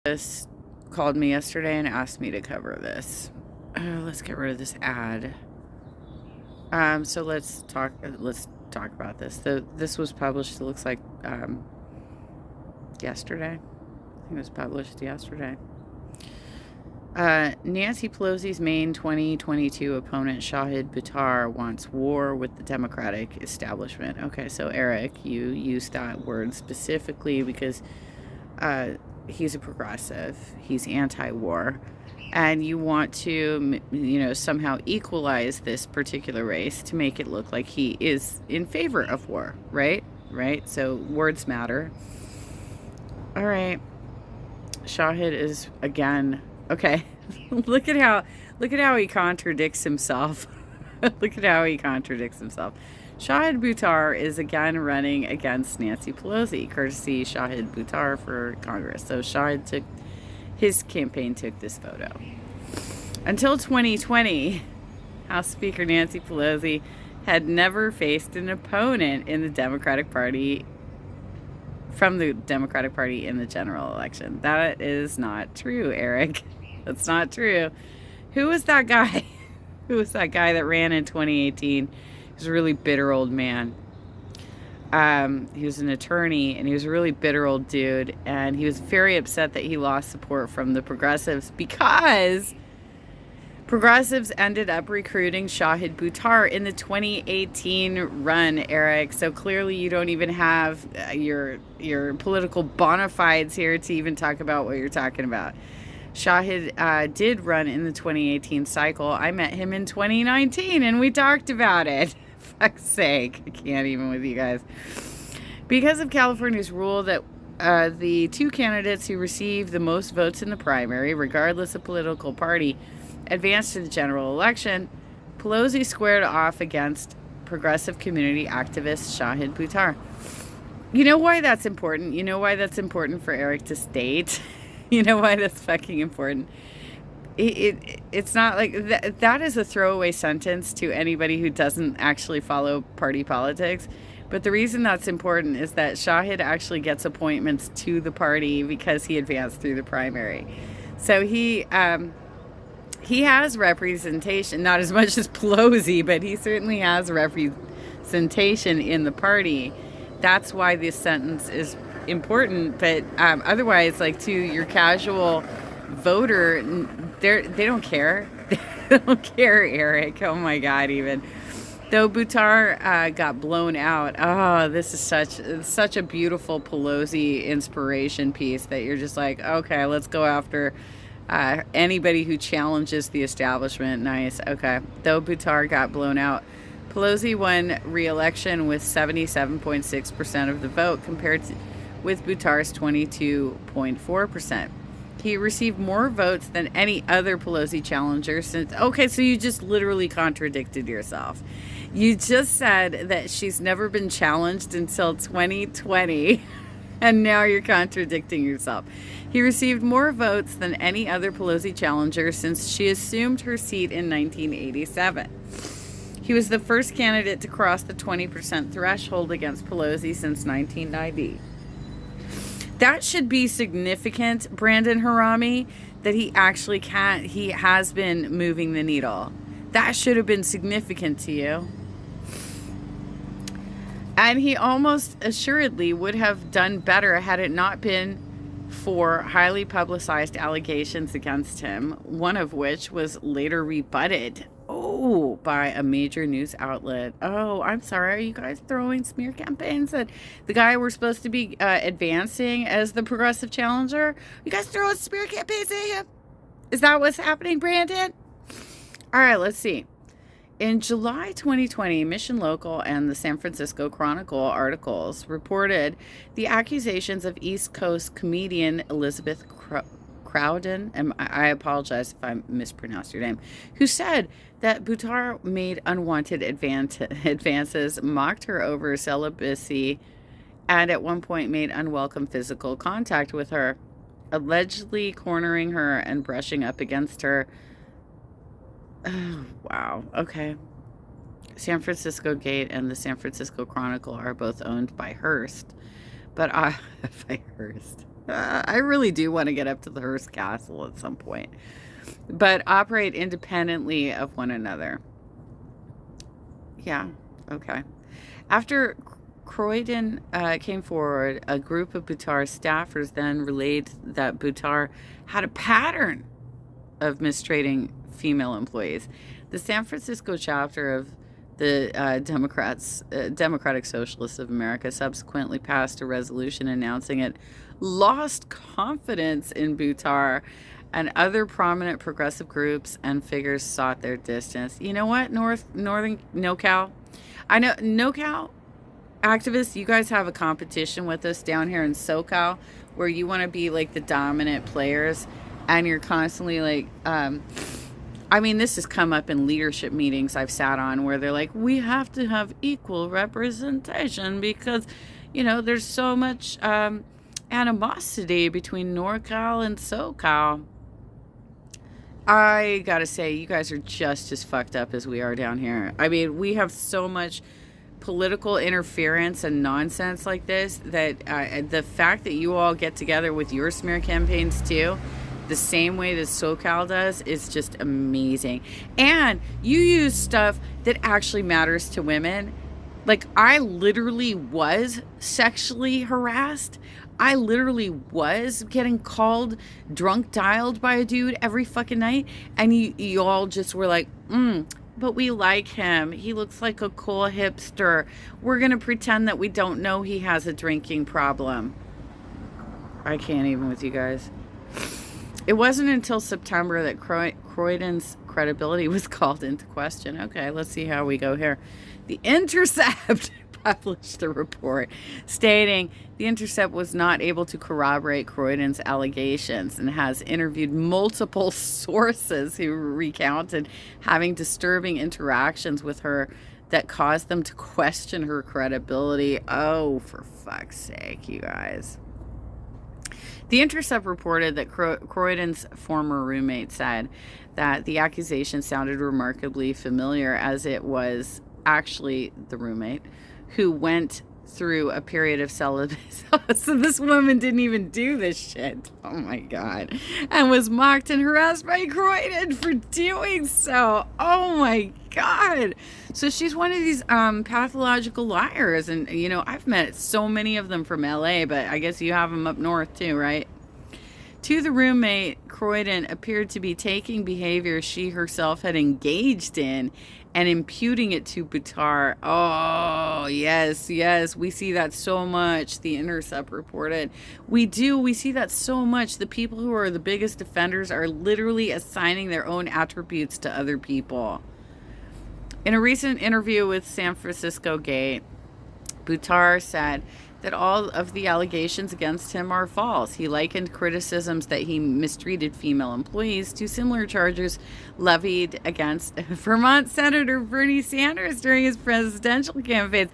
This called me yesterday and asked me to cover this. Let's get rid of this ad. So let's talk about this. This was published, it looks like, yesterday. I think it was published yesterday. Nancy Pelosi's main 2022 opponent, Shahid Buttar, wants war with the Democratic establishment. Okay, so Eric, you used that word specifically because he's a progressive. He's anti-war. And you want to, somehow equalize this particular race to make it look like he is in favor of war, right? Right? So words matter. All right. Shahid is, again, okay. Look at how he contradicts himself. Look at how he contradicts himself. Shahid Buttar is again running against Nancy Pelosi, courtesy Shahid Buttar for Congress. So his campaign took this photo. Until 2020, House Speaker Nancy Pelosi had never faced an opponent in the Democratic Party from the Democratic Party in the general election. That is not true, Eric. That's not true. Who was that guy? Who was that guy that ran in 2018? He was a really bitter old man. He was an attorney, and he was a really bitter old dude. And he was very upset that he lost support from the progressives because progressives ended up recruiting Shahid Buttar in the 2018 run, Eric. So clearly you don't even have your political bona fides here to even talk about what you're talking about. Shahid did run in the 2018 cycle. I met him in 2019, and we talked about it. Fuck's sake. I can't even with you guys. Because of California's rule that the two candidates who receive the most votes in the primary, regardless of political party, advance to the general election, Pelosi squared off against progressive community activist Shahid Buttar. You know why that's important? You know why that's important for Eric to state? You know why that's fucking important? It's not like that is a throwaway sentence to anybody who doesn't actually follow party politics. But the reason that's important is that Shahid actually gets appointments to the party because he advanced through the primary. So he has representation, not as much as Pelosi, but he certainly has representation in the party. That's why this sentence is important. But otherwise, like, to your casual voter, they don't care. They don't care, Eric. Oh my God, even. Though Buttar got blown out. Oh, this is such a beautiful Pelosi inspiration piece that you're just like, okay, let's go after anybody who challenges the establishment. Nice. Okay. Though Buttar got blown out, Pelosi won re-election with 77.6% of the vote with Buttar's 22.4%. He received more votes than any other Pelosi challenger since... Okay, so you just literally contradicted yourself. You just said that she's never been challenged until 2020, and now you're contradicting yourself. He received more votes than any other Pelosi challenger since she assumed her seat in 1987. He was the first candidate to cross the 20% threshold against Pelosi since 1990. That should be significant, Brandon Harami, that he actually he has been moving the needle. That should have been significant to you. And he almost assuredly would have done better had it not been for highly publicized allegations against him, one of which was later rebutted. Oh, by a major news outlet. Oh, I'm sorry. Are you guys throwing smear campaigns at the guy we're supposed to be advancing as the progressive challenger? You guys throwing smear campaigns at him? Is that what's happening, Brandon? All right, let's see. In July 2020, Mission Local and the San Francisco Chronicle articles reported the accusations of East Coast comedian Elizabeth Crowden, and I apologize if I mispronounced your name, who said that Buttar made unwanted advances, mocked her over celibacy, and at one point made unwelcome physical contact with her, allegedly cornering her and brushing up against her. Oh, wow. Okay. San Francisco Gate and the San Francisco Chronicle are both owned by Hearst. But by Hearst. I really do want to get up to the Hearst Castle at some point, but operate independently of one another. Yeah, okay. After Croydon came forward, a group of Buttar staffers then relayed that Buttar had a pattern of mistreating female employees. The San Francisco chapter of the Democratic Socialists of America subsequently passed a resolution announcing it lost confidence in Buttar, and other prominent progressive groups and figures sought their distance. You know what, Northern NoCal? I know NoCal activists, you guys have a competition with us down here in SoCal where you want to be like the dominant players, and you're constantly like, I mean, this has come up in leadership meetings I've sat on where they're like, we have to have equal representation because, there's so much animosity between NorCal and SoCal. I gotta say, you guys are just as fucked up as we are down here. I mean, we have so much political interference and nonsense like this that the fact that you all get together with your smear campaigns too, the same way that SoCal does, is just amazing. And you use stuff that actually matters to women. Like, I literally was sexually harassed. I literally was getting called drunk dialed by a dude every fucking night. And you all just were like, but we like him. He looks like a cool hipster. We're going to pretend that we don't know he has a drinking problem. I can't even with you guys. It wasn't until September that Croydon's credibility was called into question. Okay, let's see how we go here. The Intercept published the report stating the Intercept was not able to corroborate Croydon's allegations and has interviewed multiple sources who recounted having disturbing interactions with her that caused them to question her credibility. Oh, for fuck's sake, you guys. The Intercept reported that Croydon's former roommate said that the accusation sounded remarkably familiar, as it was actually the roommate who went through a period of celibacy. So this woman didn't even do this shit. Oh my God. And was mocked and harassed by Croydon for doing so. Oh my God. So she's one of these pathological liars. And, I've met so many of them from LA, but I guess you have them up north too, right? To the roommate, Croydon appeared to be taking behavior she herself had engaged in and imputing it to Buttar. Oh, yes. We see that so much, the Intercept reported. We see that so much. The people who are the biggest offenders are literally assigning their own attributes to other people. In a recent interview with San Francisco Gate, Buttar said that all of the allegations against him are false. He likened criticisms that he mistreated female employees to similar charges levied against Vermont Senator Bernie Sanders during his presidential campaigns.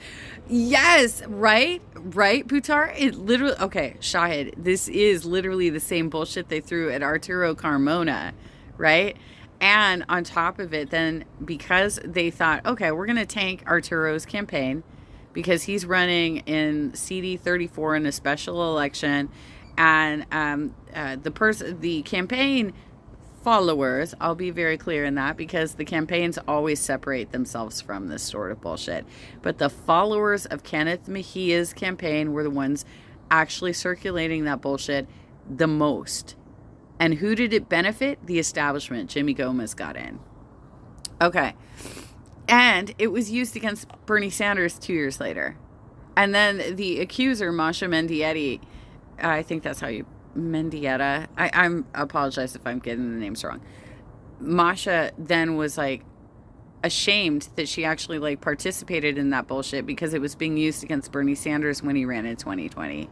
Yes, right, Buttar? It literally, okay, Shahid, this is literally the same bullshit they threw at Arturo Carmona, right? And on top of it, then, because they thought, okay, we're going to tank Arturo's campaign because he's running in CD 34 in a special election, and the campaign followers, I'll be very clear in that, because the campaigns always separate themselves from this sort of bullshit. But the followers of Kenneth Mejia's campaign were the ones actually circulating that bullshit the most. And who did it benefit? The establishment. Jimmy Gomez got in. Okay. And it was used against Bernie Sanders 2 years later. And then the accuser, Masha Mendietti, I think that's how you... Mendieta. I apologize if I'm getting the names wrong. Masha then was like ashamed that she actually participated in that bullshit because it was being used against Bernie Sanders when he ran in 2020.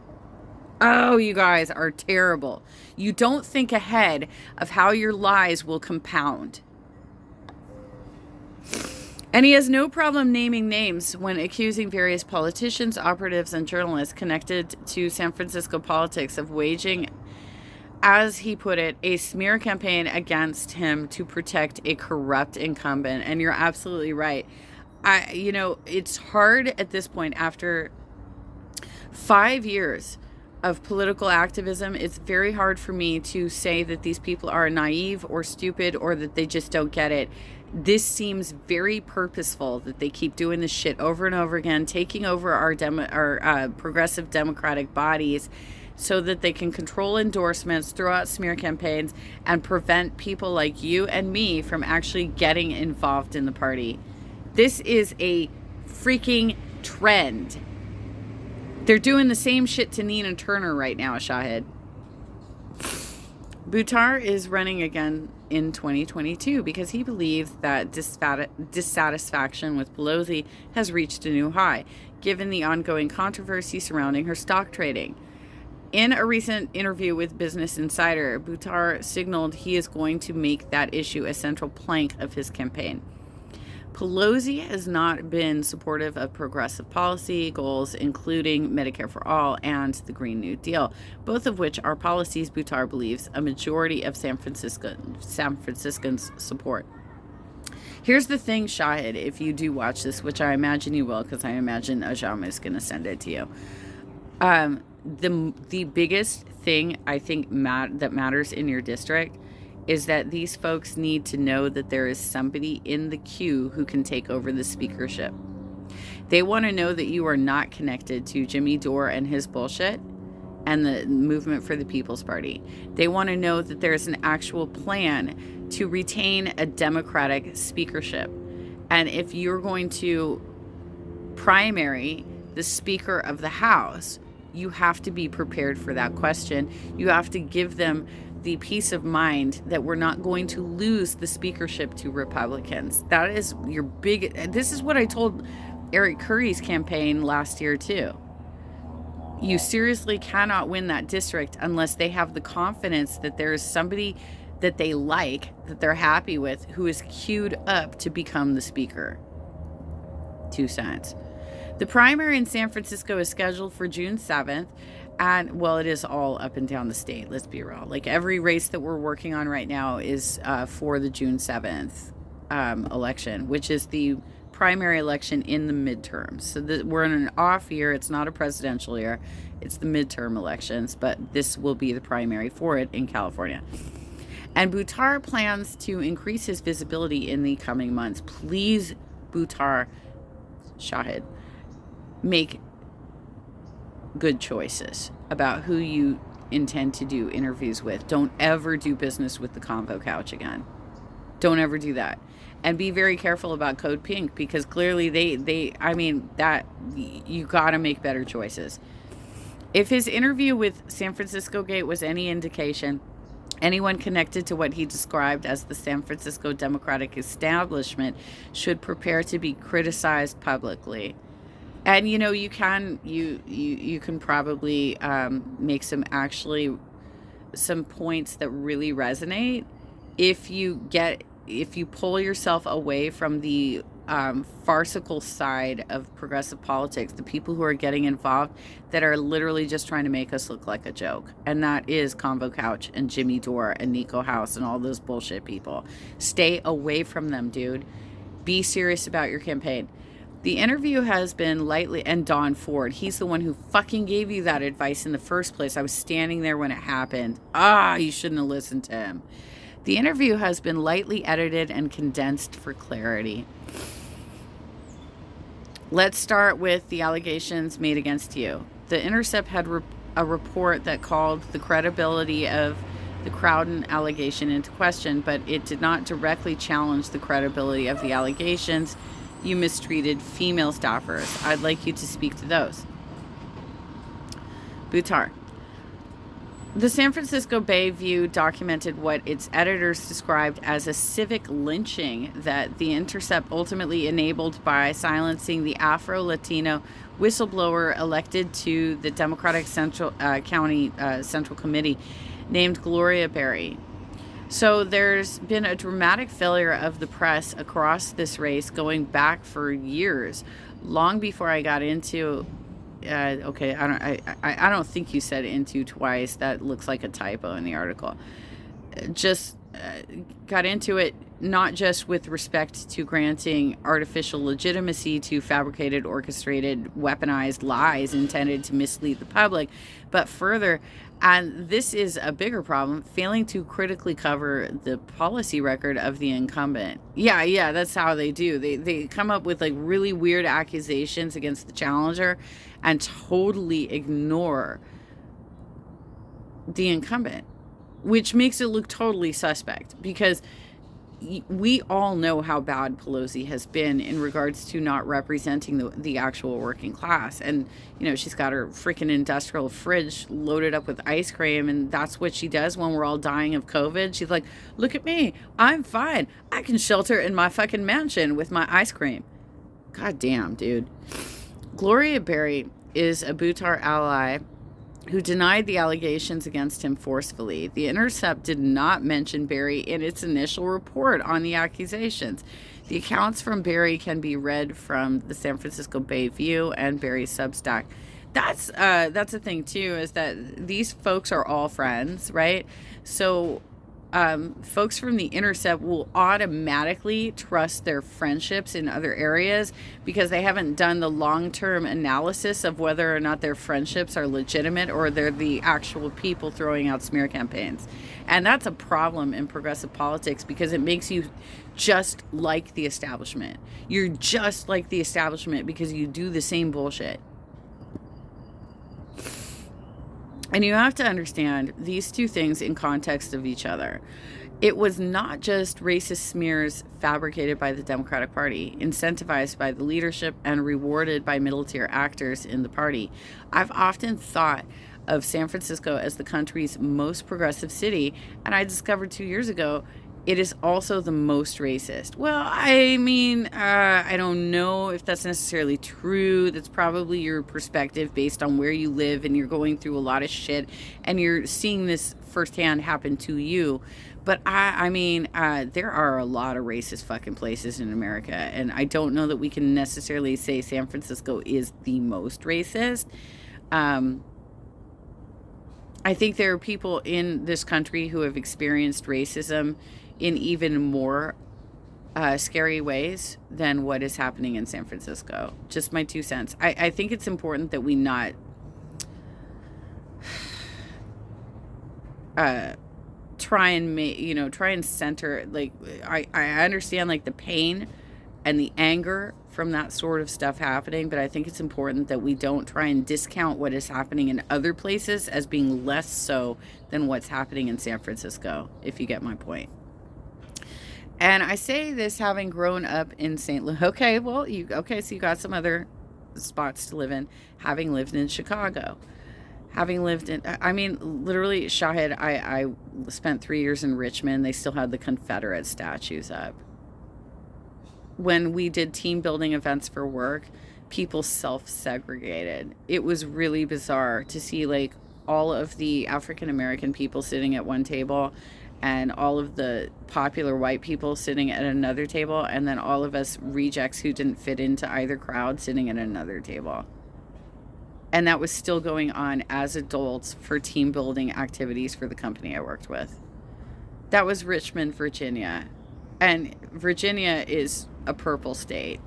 Oh, you guys are terrible. You don't think ahead of how your lies will compound. And he has no problem naming names when accusing various politicians, operatives, and journalists connected to San Francisco politics of waging, as he put it, a smear campaign against him to protect a corrupt incumbent. And you're absolutely right. It's hard at this point, after 5 years of political activism, it's very hard for me to say that these people are naive or stupid or that they just don't get it. This seems very purposeful that they keep doing this shit over and over again, taking over our progressive democratic bodies so that they can control endorsements, throw out smear campaigns, and prevent people like you and me from actually getting involved in the party. This is a freaking trend. They're doing the same shit to Nina Turner right now, Shahid. Buttar is running again in 2022 because he believes that dissatisfaction with Pelosi has reached a new high, given the ongoing controversy surrounding her stock trading. In a recent interview with Business Insider, Buttar signaled he is going to make that issue a central plank of his campaign. Pelosi has not been supportive of progressive policy goals, including Medicare for All and the Green New Deal, both of which are policies Buttar believes a majority of San Franciscans support. Here's the thing, Shahid, if you do watch this, which I imagine you will, because I imagine Ajam is going to send it to you. The biggest thing I think that matters in your district is that these folks need to know that there is somebody in the queue who can take over the speakership. They want to know that you are not connected to Jimmy Dore and his bullshit and the Movement for the People's Party. They want to know that there's an actual plan to retain a Democratic speakership. And if you're going to primary the Speaker of the House, you have to be prepared for that question. You have to give them the peace of mind that we're not going to lose the speakership to Republicans. That is your big... This is what I told Eric Curry's campaign last year, too. You seriously cannot win that district unless they have the confidence that there is somebody that they like, that they're happy with, who is queued up to become the speaker. 2 cents. The primary in San Francisco is scheduled for June 7th. And, well, it is all up and down the state, let's be real. Like, every race that we're working on right now is for the June 7th election, which is the primary election in the midterms. So we're in an off year. It's not a presidential year. It's the midterm elections, but this will be the primary for it in California. And Buttar plans to increase his visibility in the coming months. Please, Buttar, Shahid, make good choices about who you intend to do interviews with. Don't ever do business with the Convo Couch again. Don't ever do that. And be very careful about Code Pink, because clearly that you got to make better choices. If his interview with San Francisco Gate was any indication, anyone connected to what he described as the San Francisco Democratic establishment should prepare to be criticized publicly. And, you know, you can probably make some points that really resonate if you pull yourself away from the farcical side of progressive politics, the people who are getting involved that are literally just trying to make us look like a joke. And that is Convo Couch and Jimmy Dore and Nico House and all those bullshit people. Stay away from them, dude. Be serious about your campaign. The interview has been lightly, and Don Ford, he's the one who fucking gave you that advice in the first place. I was standing there when it happened. You shouldn't have listened to him. The interview has been lightly edited and condensed for clarity. Let's start with the allegations made against you. The Intercept had a report that called the credibility of the Crowden allegation into question, but it did not directly challenge the credibility of the allegations. You mistreated female staffers. I'd like you to speak to those. Buttar. The San Francisco Bay View documented what its editors described as a civic lynching that the Intercept ultimately enabled by silencing the Afro-Latino whistleblower elected to the Democratic County Central Committee named Gloria Berry. So there's been a dramatic failure of the press across this race going back for years, long before I got into. I don't think you said into twice. That looks like a typo in the article. Just got into it not just with respect to granting artificial legitimacy to fabricated, orchestrated, weaponized lies intended to mislead the public, but further, and this is a bigger problem, failing to critically cover the policy record of the incumbent. Yeah, that's how they do. They come up with like really weird accusations against the challenger and totally ignore the incumbent, which makes it look totally suspect, because we all know how bad Pelosi has been in regards to not representing the actual working class. And, she's got her freaking industrial fridge loaded up with ice cream, and that's what she does when we're all dying of COVID. She's like, look at me, I'm fine. I can shelter in my fucking mansion with my ice cream. God damn, dude. Gloria Berry is a Buttar ally who denied the allegations against him forcefully. The Intercept did not mention Berry in its initial report on the accusations. The accounts from Berry can be read from the San Francisco Bay View and Berry's Substack. That's a thing too, is that these folks are all friends, right? So folks from the Intercept will automatically trust their friendships in other areas because they haven't done the long-term analysis of whether or not their friendships are legitimate or they're the actual people throwing out smear campaigns. And that's a problem in progressive politics because it makes you just like the establishment. You're just like the establishment because you do the same bullshit. And you have to understand these two things in context of each other. It was not just racist smears fabricated by the Democratic Party, incentivized by the leadership, and rewarded by middle-tier actors in the party. I've often thought of San Francisco as the country's most progressive city, and I discovered 2 years ago it is also the most racist. Well, I mean, I don't know if that's necessarily true. That's probably your perspective based on where you live and you're going through a lot of shit and you're seeing this firsthand happen to you. But I mean, there are a lot of racist fucking places in America, and I don't know that we can necessarily say San Francisco is the most racist. I think there are people in this country who have experienced racism in even more scary ways than what is happening in San Francisco. Just my 2 cents. I think it's important that we not try and center, like, I understand like the pain and the anger from that sort of stuff happening, but I think it's important that we don't try and discount what is happening in other places as being less so than what's happening in San Francisco, if you get my point. And I say this having grown up in St. Louis. Okay, well, so you got some other spots to live in. Having lived in Chicago. Having lived in, I mean, literally, Shahid, I spent 3 years in Richmond. They still had the Confederate statues up. When we did team building events for work, people self-segregated. It was really bizarre to see, like, all of the African-American people sitting at one table and all of the popular white people sitting at another table, and then all of us rejects who didn't fit into either crowd sitting at another table. And that was still going on as adults for team building activities for the company I worked with. That was Richmond, Virginia. And Virginia is a purple state.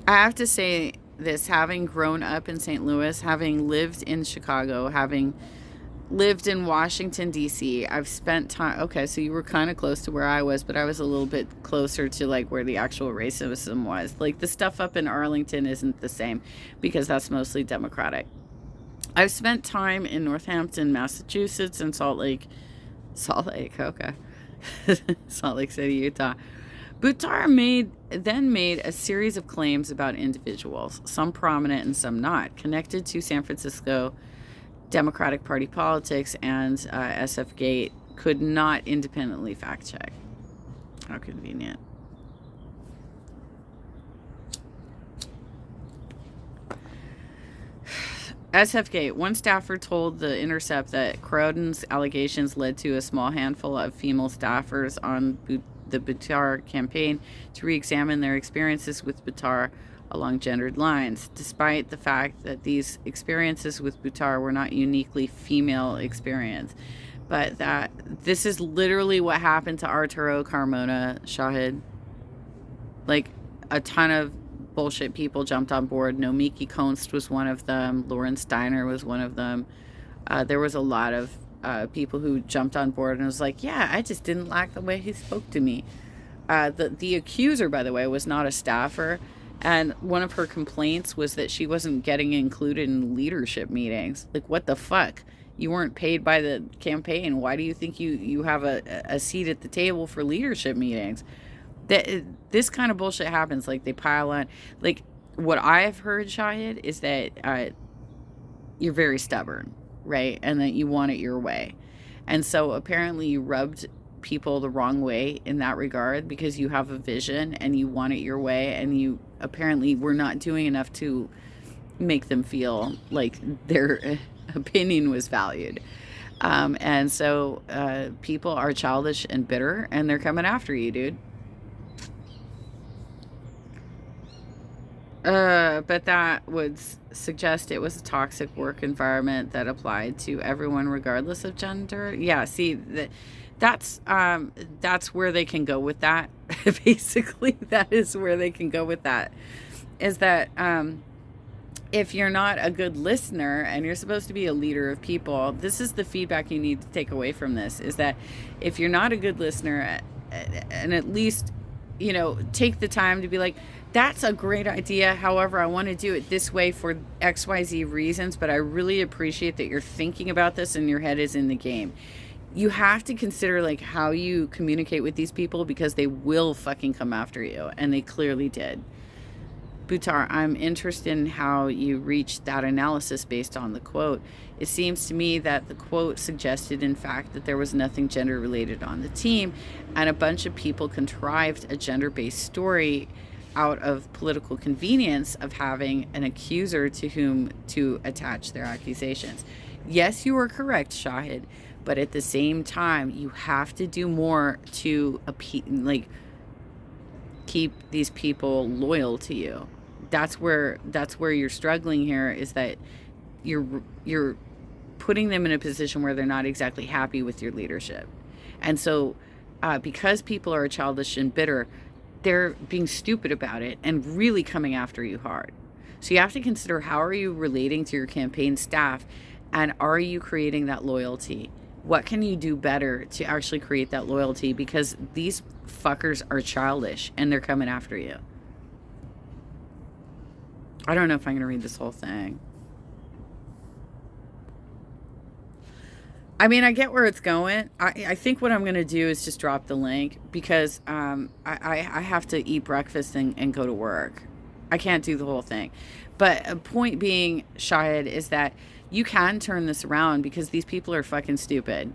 I have to say this, having grown up in St. Louis, having lived in Chicago, having lived in Washington, D.C. I've spent time... Okay, so you were kind of close to where I was, but I was a little bit closer to, like, where the actual racism was. Like, the stuff up in Arlington isn't the same because that's mostly Democratic. I've spent time in Northampton, Massachusetts, and Salt Lake, okay. Salt Lake City, Utah. Buttar then made a series of claims about individuals, some prominent and some not, connected to San Francisco Democratic Party politics, and SF Gate could not independently fact check. How convenient. SF Gate. One staffer told The Intercept that Crowden's allegations led to a small handful of female staffers on the Buttar campaign to re-examine their experiences with Buttar along gendered lines, despite the fact that these experiences with Buttar were not uniquely female experience. But this is literally what happened to Arturo Carmona, Shahid. Like, a ton of bullshit people jumped on board. Nomiki Konst was one of them. Lauren Steiner was one of them. There was a lot of people who jumped on board and was like, yeah, I just didn't like the way he spoke to me. The accuser, by the way, was not a staffer. And one of her complaints was that she wasn't getting included in leadership meetings. Like, what the fuck? You weren't paid by the campaign. Why do you think you have a seat at the table for leadership meetings? This kind of bullshit happens. Like, they pile on. Like, what I've heard, Shahid, is that you're very stubborn, right? And that you want it your way. And so apparently you rubbed people the wrong way in that regard because you have a vision and you want it your way, and you apparently were not doing enough to make them feel like their opinion was valued. And so people are childish and bitter, and they're coming after you, dude. But that would suggest it was a toxic work environment that applied to everyone regardless of gender. Yeah, see, that's where they can go with that. Basically, that is where they can go with that. Is that if you're not a good listener and you're supposed to be a leader of people, this is the feedback you need to take away from this, is that if you're not a good listener, and at least, take the time to be like, that's a great idea. However, I want to do it this way for XYZ reasons, but I really appreciate that you're thinking about this and your head is in the game. You have to consider like how you communicate with these people, because they will fucking come after you, and they clearly did. Buttar, I'm interested in how you reached that analysis based on the quote. It seems to me that the quote suggested, in fact, that there was nothing gender related on the team, and a bunch of people contrived a gender-based story out of political convenience of having an accuser to whom to attach their accusations. Yes, you are correct, Shahid, but at the same time, you have to do more to keep these people loyal to you. That's where you're struggling here, is that you're putting them in a position where they're not exactly happy with your leadership. And so because people are childish and bitter, they're being stupid about it and really coming after you hard. So you have to consider, how are you relating to your campaign staff, and are you creating that loyalty? What can you do better to actually create that loyalty? Because these fuckers are childish and they're coming after you. I don't know if I'm going to read this whole thing. I mean, I get where it's going. I think what I'm going to do is just drop the link, because I have to eat breakfast and go to work. I can't do the whole thing. But a point being, Shahid, is that you can turn this around, because these people are fucking stupid.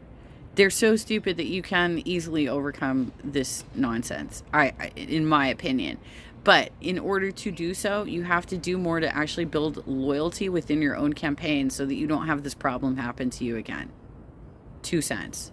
They're so stupid that you can easily overcome this nonsense, in my opinion. But in order to do so, you have to do more to actually build loyalty within your own campaign, so that you don't have this problem happen to you again. 2 cents.